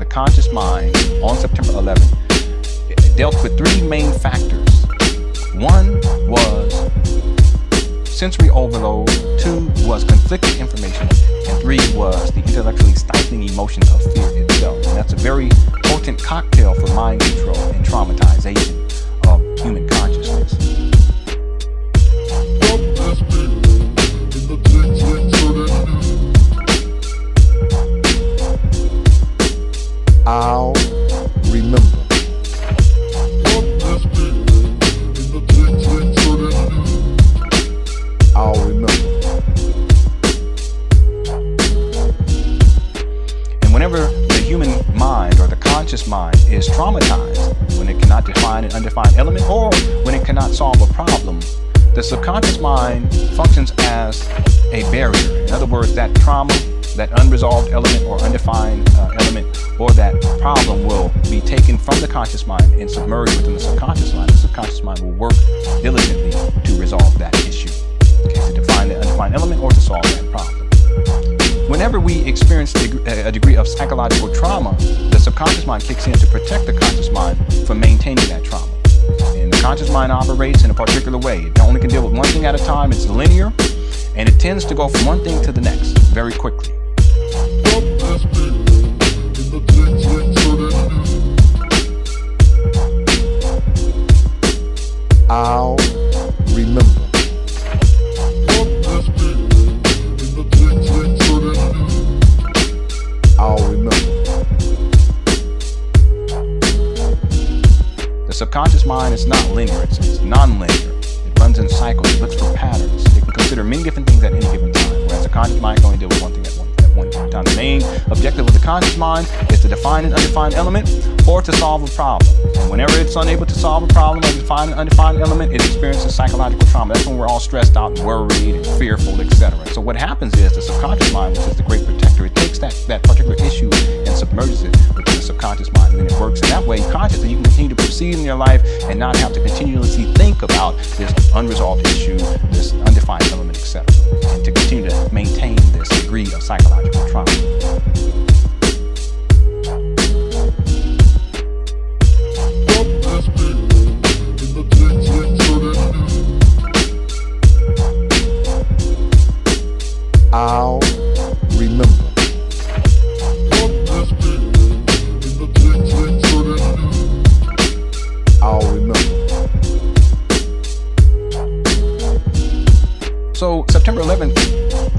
the conscious mind on September 11th, it dealt with three main factors. One was sensory overload, two was conflicting information, and three was the intellectually stifling emotion of fear itself. And that's a very potent cocktail for mind control and traumatization of human consciousness. I'll remember. I'll remember. And whenever the human mind or the conscious mind is traumatized, when it cannot define an undefined element or when it cannot solve a problem, the subconscious mind functions as a barrier. In other words, that trauma, that unresolved element or undefined element or that problem will be taken from the conscious mind and submerged within the subconscious mind. The subconscious mind will work diligently to resolve that issue, to define the undefined element or to solve that problem. Whenever we experience a degree of psychological trauma, the subconscious mind kicks in to protect the conscious mind from maintaining that trauma. And the conscious mind operates in a particular way. It only can deal with one thing at a time. It's linear, and it tends to go from one thing to the next very quickly. I'll remember. I'll remember. The subconscious mind is not linear, it's non-linear. It runs in cycles, it looks for patterns. It can consider many different things at any given time, whereas the conscious mind can only deal with one thing at one time. The main objective of the conscious mind is to define an undefined element or to solve a problem. And whenever it's unable to solve a problem or define an undefined element, it experiences psychological trauma. That's when we're all stressed out and worried and fearful, etc. So what happens is the subconscious mind, which is the great protector, it takes that particular issue and submerges it within the subconscious mind, and then it works in that way consciously. You can continue to proceed in your life and not have to continuously think about this unresolved issue, this undefined element, etc., and to continue to maintain this degree of psychological trauma. I'll remember. I'll remember. So September 11th,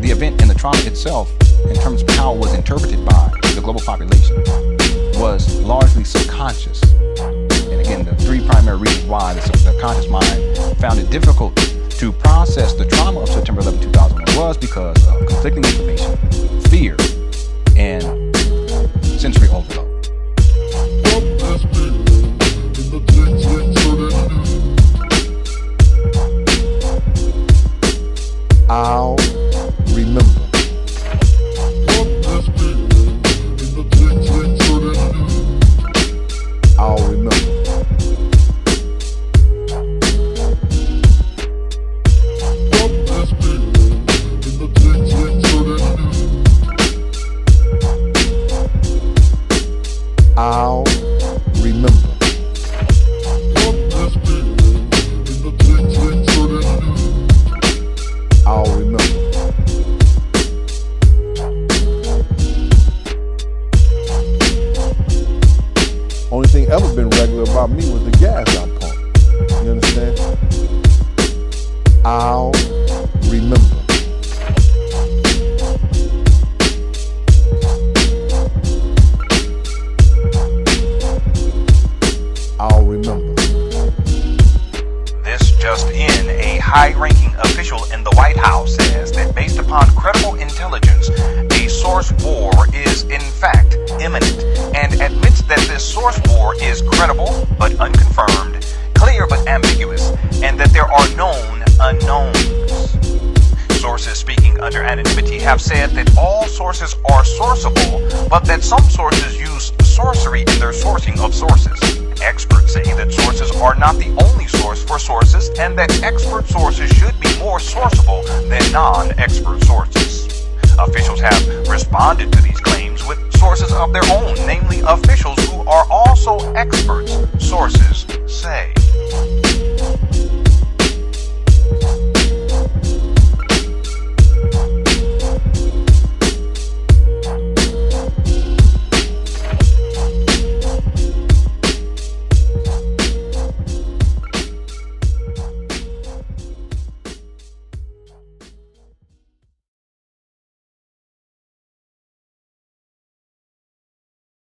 the event and the trauma itself, in terms of how it was interpreted by the global population, was largely subconscious. And again, the three primary reasons why the conscious mind found it difficult to process the trauma of September 11, 2001 was because of conflicting information, fear, and sensory overload. I'll remember. I'll remember. I'll remember. I'll remember. Only thing ever been regular about me was the gas I pumped. You understand? I'll remember. I'll remember. This just in, a high-ranking official in the White House says that based upon credible intelligence, a source war is in fact imminent, and admits that this source war is credible but unconfirmed, clear but ambiguous, and that there are known unknowns. Sources speaking under anonymity have said that all sources are sourceable, but that some sources use sorcery in their sourcing of sources. Experts say that sources are not the only source for sources, and that expert sources should be more sourceable than non-expert sources. Officials have responded to these claims with sources of their own, namely officials who are also experts, sources say.